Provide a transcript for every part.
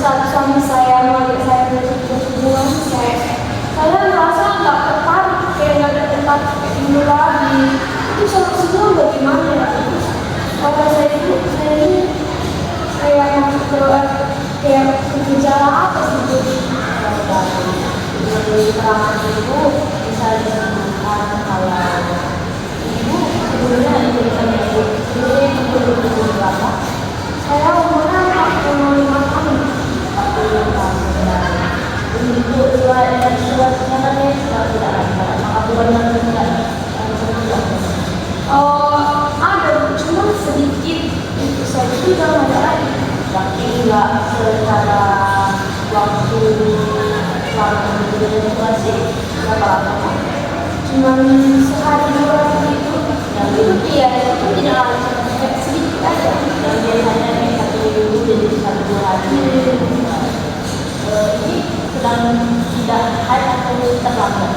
saat suami saya mengajak saya untuk hubungan, saya merasa nggak tertarik, kayak nggak ada tempat kayak dulu lagi. Itu solusinya bagaimana ya? Kalau saya ini kayak masuk ke kayak gejala apa sih? Menurut keterangan itu bisa disebutkan kalau ibu sebelumnya ibu berapa? Saya umurnya 45 tahun. 45 tahun. Untuk surat kenyataannya tidak ada. Maka bukan tidak Ada, cuma sedikit itu saja sudah ada lagi. tapi nggak secara waktu selama menstruasi berapa lama? Cuma sehari dua hari itu iya itu tidak lancar, sedikit aja. Dan biasanya ini 1 minggu jadi 1-2 hari. Ini sedang tidak haid atau terlambat?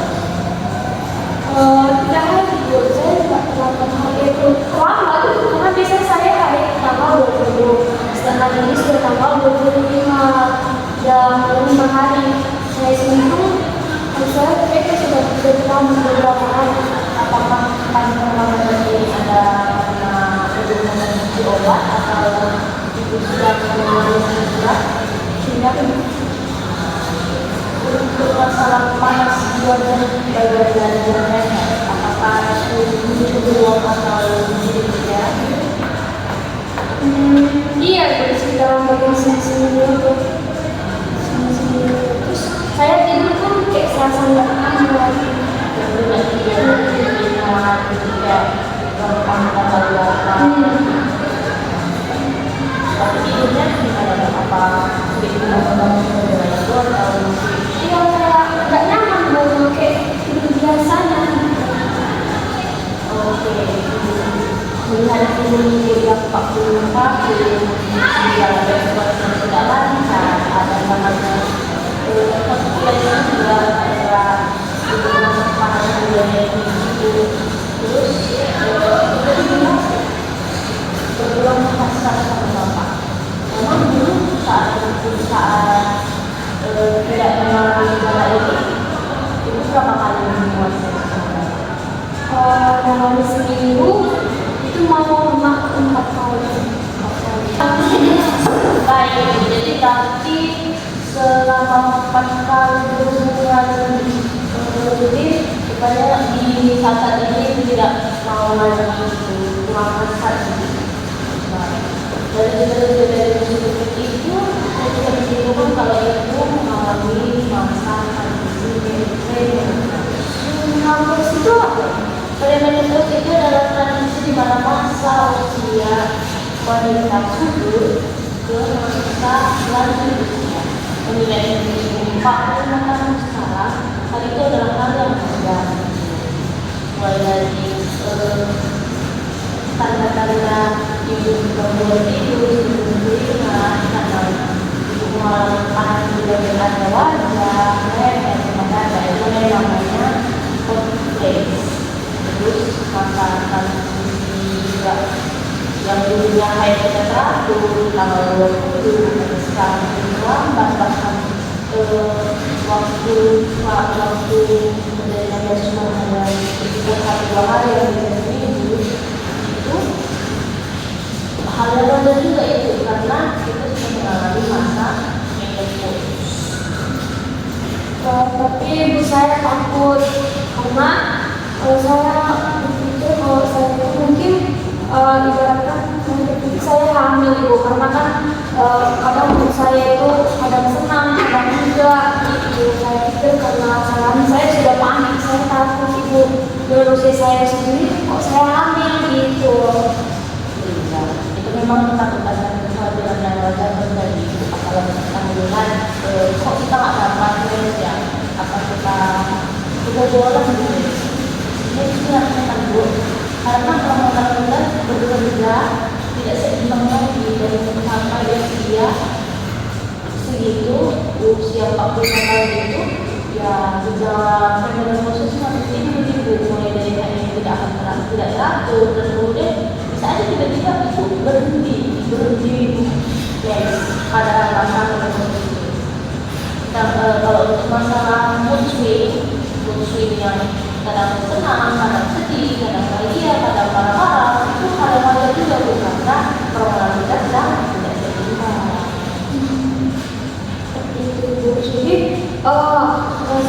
Tidak hari dulu, saya tidak terlambat hari itu terlambat itu karena biasanya saya hari tanggal 20, sedangkan ini sudah tanggal 25 dan 5 hari. Saya seminggu, saya kayaknya sudah terlambat beberapa hari. Apakah paling terlambat ini ada karena belum mengonsumsi obat atau ibu sudah mengalami sudah? Untuk masalah panas di wajah bagian leher, apakah itu beruang atau tidak? Iya, dari sekitar bagian sini itu. Terus saya tidur pun kayak serasa nggak enak lagi. Ketika gampang kata tapi tidurnya gimana? Apa tidurnya atau Iya, kayak nggak nyaman mau kayak tidur biasanya. oke, melihat ibu yang 40 tahun yang tidak lancar, ada namanya kekurangan juga antara hubungan panas bulannya itu, terus berulang pasang sama bapak. Memang dulu saat tidak mengalami gejala ini, itu berapa kali hubungan seks sama bapak? Dalam seminggu itu mau 4 kali. Baik, jadi berarti selama 4 kali berhubungan jadi supaya di saat ini tidak mau lagi kurang besar. Dari seperti itu saya bisa menyimpulkan kalau ibu mengalami masa transisi Hampir situ apa? perimenopause itu adalah transisi di mana masa usia wanita subur ke masa lanjut usia. Menilai 45 tahun sekarang, hal itu adalah hal yang wajar. Mulai dari tanda-tanda ibu membuat tidur, ibu beringat, karena ibu mengalami panas di bagian wajah, leher, dada, itu yang namanya kompleks. Terus masa transisi juga yang dulunya haid tidak teratur, tanggal 20, dan sekarang terlambat bahkan waktu menjadi nabas cuma hanya sekitar 1-2 hari yang bisa seminggu, itu hal yang wajar juga itu karena kita sudah mengalami masa menopause. Tapi ibu saya takut karena saya berpikir kalau saya itu mungkin ibaratkan saya hamil ibu karena kan kadang menurut saya itu kadang senang kadang enggak gitu. Saya pikir karena saya sudah panik, saya takut ibu dengan usia saya sendiri kok saya hamil gitu. Iya, itu memang ketakutan dan kekhawatiran yang wajar terjadi. Apalagi kandungan, kok kita nggak dapat ya? Apa kita kebobolan gitu? Ini sebenarnya Bu, karena kalau kandungan bekerja tidak seimbang lagi dari sampai usia segitu, usia 45 tahun itu ya gejala menopause masih tinggi mulai dari hanya tidak akan tidak teratur dan kemudian bisa aja tiba-tiba itu berhenti yes pada masa menopause Nah, kalau untuk masalah mood swing yang kadang senang, kadang sedih, kadang bahagia, kadang marah-marah, itu hal yang wajar juga Bu, karena permasalahan kita sedang tidak seimbang. Seperti itu Bu. Jadi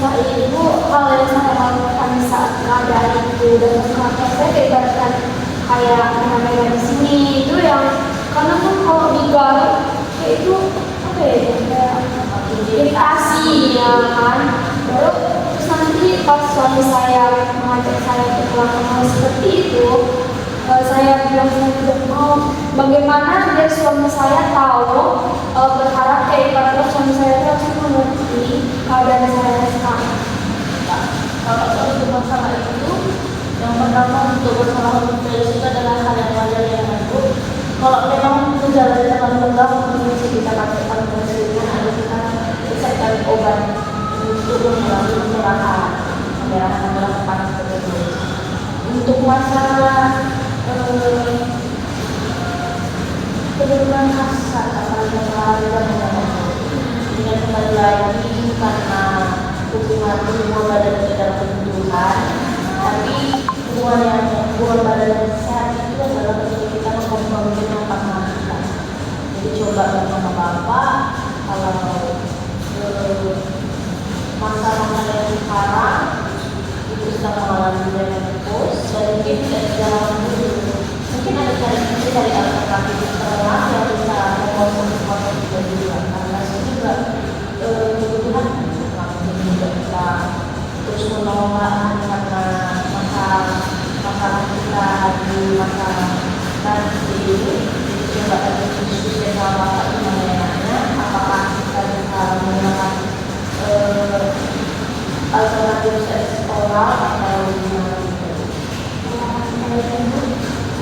saya itu hal yang saya lakukan saat keadaan itu dan kenapa saya ibaratkan kayak kamera di sini itu yang karena kan kalau digarap kayak itu apa ya kayak iritasi ya kan. Terus nanti pas suami saya mengajak saya untuk melakukan hal seperti itu, saya bilang saya tidak mau. Bagaimana biar suami saya tahu, berharap kayak ibaratnya suami saya itu harus mengerti keadaan saya sekarang. Kalau untuk masalah itu, yang pertama untuk masalah itu adalah hal yang wajar yang aku. Kalau memang gejalanya sangat lengkap, mungkin bisa kita pakai konsultan atau kita siapkan obat untuk mengurangi pemerahan panas tersebut. Untuk masalah penurunan hasrat atau dengan kembali lagi karena hubungan badan itu dalam kebutuhan, tapi hubungan badan yang sehat itu adalah ketika kita membangun pasangan kita. Jadi coba sama bapak kalau masa-masa yang sekarang itu sedang mengalami menopause dan mungkin tidak jalan dulu. Mungkin ada cari alternatif terang yang bisa membangun juga juga karena itu juga kebutuhan juga bisa terus menolak karena masalah kita di masa nanti. Coba ada diskusi sama bapak gimana apakah kita bisa menggunakan alternatif seks oral atau gimana?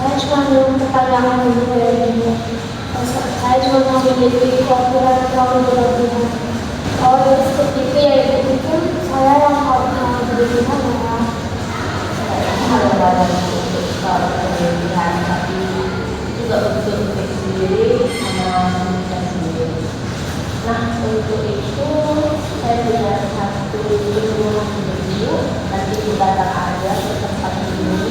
Saya cuma belum pertanyaan dulu ya. Saya cuma mau menjadi kekhawatiran terlalu berlebihan. Oh ya seperti itu ya itu mungkin saya yang harus berlebihan ya. Hal yang ada untuk berlebihan tapi juga untuk diri sendiri sama kita sendiri. Nah untuk itu saya punya satu video nanti kita aja ke tempat ini.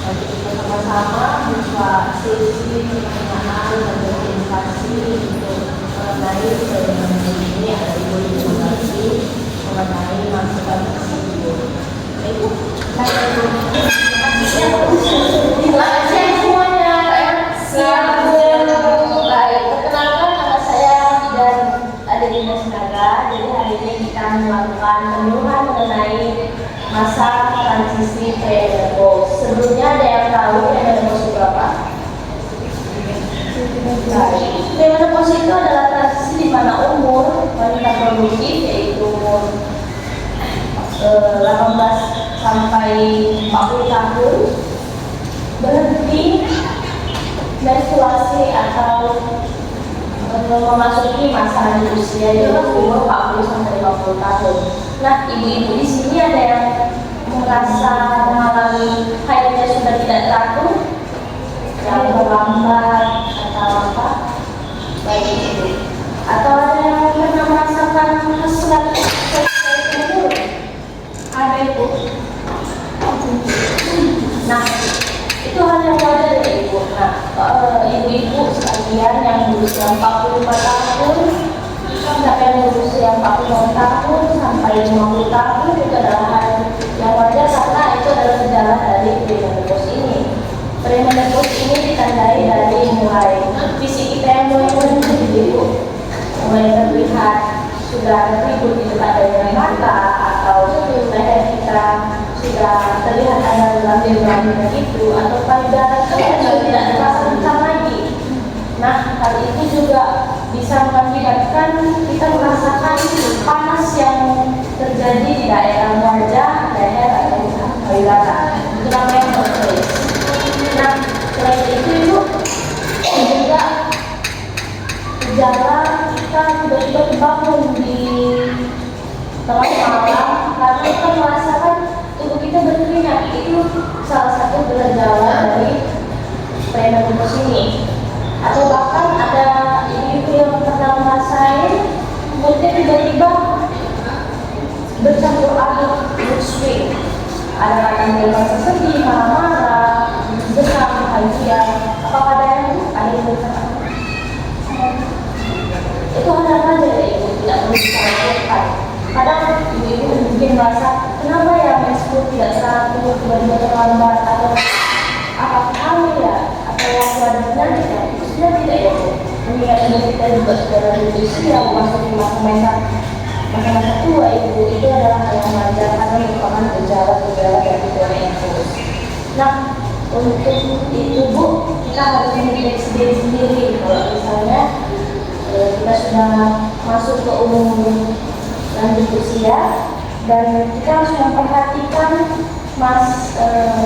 Nanti kita sama-sama buka sesi pertanyaan dan presentasi untuk mengenai ini ada informasi mengenai masukan tersebut. Itu saya semuanya. Siap. Baik, perkenalkan nama saya dan ada Dimas Naga. Jadi hari ini kita melakukan penyuluhan mengenai masa transisi premenopause. Sebelumnya ada yang tahu premenopause itu apa? Premenopause itu adalah transisi di mana umur wanita produktif yaitu umur 18 sampai 40 tahun berhenti menstruasi atau memasuki masa usia di umur 40 sampai 50 tahun. Nah, ibu-ibu di sini ada yang merasa mengalami haidnya sudah tidak teratur, yang terlambat atau apa, baik itu. Atau ada yang pernah merasakan hasrat umur? Ada ibu. Nah, itu hal yang wajar ya ibu. Nah, ibu-ibu sekalian yang berusia 45 tahun sampai yang berusia 40 tahun sampai 50 tahun itu adalah hal yang wajar karena itu adalah gejala dari premenopause ini. Premenopause ini ditandai dari mulai fisik kita yang mulai menurun ibu, mulai terlihat sudah ribut di dekat dengan mata atau leher kita sudah terlihat ada lambung-lambung itu atau payudara kita sudah tidak terasa kencang lagi. Nah, hal itu juga bisa mengakibatkan kita merasakan panas yang terjadi di daerah wajah, leher atau payudara. Itu namanya menopause. Nah, selain itu ibu juga gejala kita tiba-tiba bangun di tengah malam karena kita merasakan tubuh kita berkeringat. Itu salah satu gejala dari premenopause ini. Atau bahkan ada ibu yang pernah merasain mulutnya tiba-tiba ada kata dia merasa sedih, marah-marah, senang, bahagia. Apakah ada yang berkata itu hal aja ya ibu, tidak perlu disalahkan. Kadang ibu mungkin merasa kenapa ya mensku tidak teratur, tiba-tiba terlambat, atau apakah hamil ya, atau waktu ada penyakit ya, itu sudah tidak ya bu. Mengingat ini kita juga sudah lanjut usia memasuki masa tua ibu, itu adalah hal yang wajar karena merupakan gejala-gejala dari menopause. Nah, untuk itu bu, kita harus mendeteksi diri sendiri. Kalau misalnya kita sudah masuk ke umur lanjut usia dan kita harus memperhatikan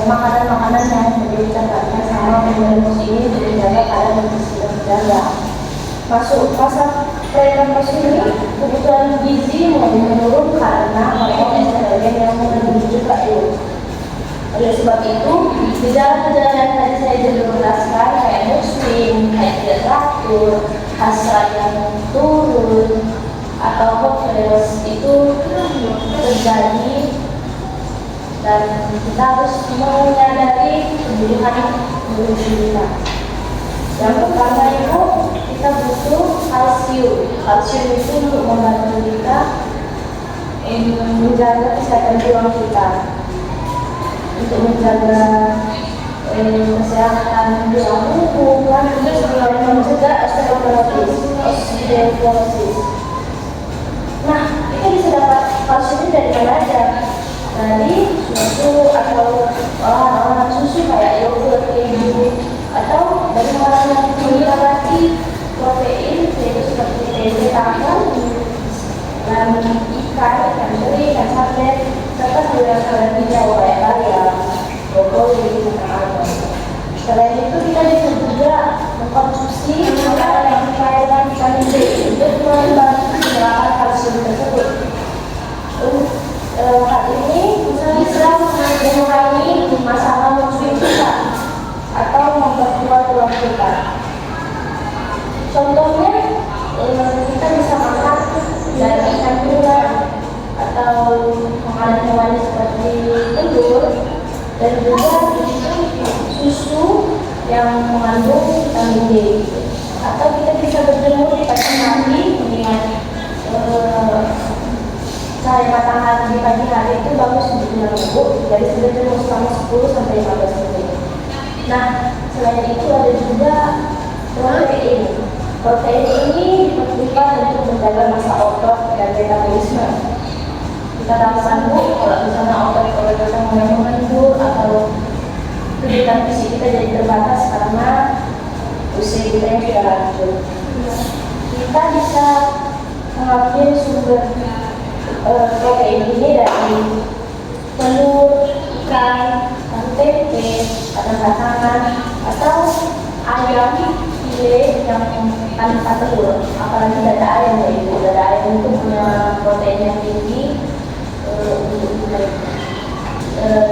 makanan-makanan yang berkaitan sama menopause ini untuk menjaga keadaan nutrisi yang terjaga. Masuk masa premenopause ini kebutuhan gizi mulai menurun karena hormon estrogen yang menurun juga itu. Oleh sebab itu, gejala-gejala yang tadi saya jelaskan kayak mood swing, kayak tidak teratur, hasrat yang turun, atau hot flash itu terjadi, dan kita harus menyadari kebutuhan tubuh kita. Yang pertama itu kita butuh kalsium. Kalsium itu untuk membantu kita menjaga kesehatan tulang kita, untuk menjaga kesehatan tulang tubuh, dan mencegah osteoporosis. Nah, kita bisa dapat kalsium dari mana aja? Dari susu atau olahan susu kayak yogurt, keju, atau dari makanan yang mengandung protein yaitu seperti tempe tahu, dan ikan teri, ikan sarden, serta sayuran-sayuran hijau kayak bayam, brokoli, dan almond. Selain itu kita bisa juga mengkonsumsi makanan yang kaya dengan vitamin D untuk membantu penyerapan kalsium tersebut. Hal ini bisa mengurangi masalah mood swing kita atau memperkuat tulang kita. Contohnya, kita bisa makan dari ikan tuna atau makanan hewani seperti telur, dan juga susu yang mengandung vitamin D. Atau kita bisa berjemur di pagi hari, mengingat cahaya matahari di pagi hari itu bagus untuk tulang tubuh, jadi berjemur selama 10 sampai 15 menit. Nah, selain itu ada juga protein. Protein ini diperlukan untuk menjaga massa otot dan metabolisme. Kita tahu bu, kalau misalnya otot kita mulai mengendur atau kegiatan fisik kita jadi terbatas karena usia kita yang sudah lanjut. Kita bisa mengambil sumber protein ini dari telur, ikan, tempe, kacang-kacangan, atau ayam file yang tanpa telur, apalagi dada ayam itu. Dada ayam itu punya protein yang tinggi untuk kita.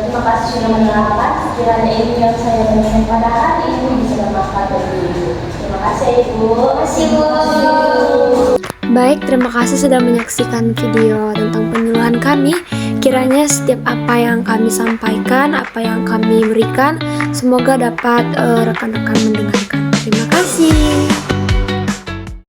Terima kasih sudah mendengarkan. Sekiranya ilmu yang saya berikan pada hari ini bisa bermanfaat bagi ibu. Terima kasih ibu. Terima kasih bu. Baik, terima kasih sudah menyaksikan video tentang penyuluhan kami. Kiranya setiap apa yang kami sampaikan, apa yang kami berikan, semoga dapat rekan-rekan mendengarkan. Terima kasih.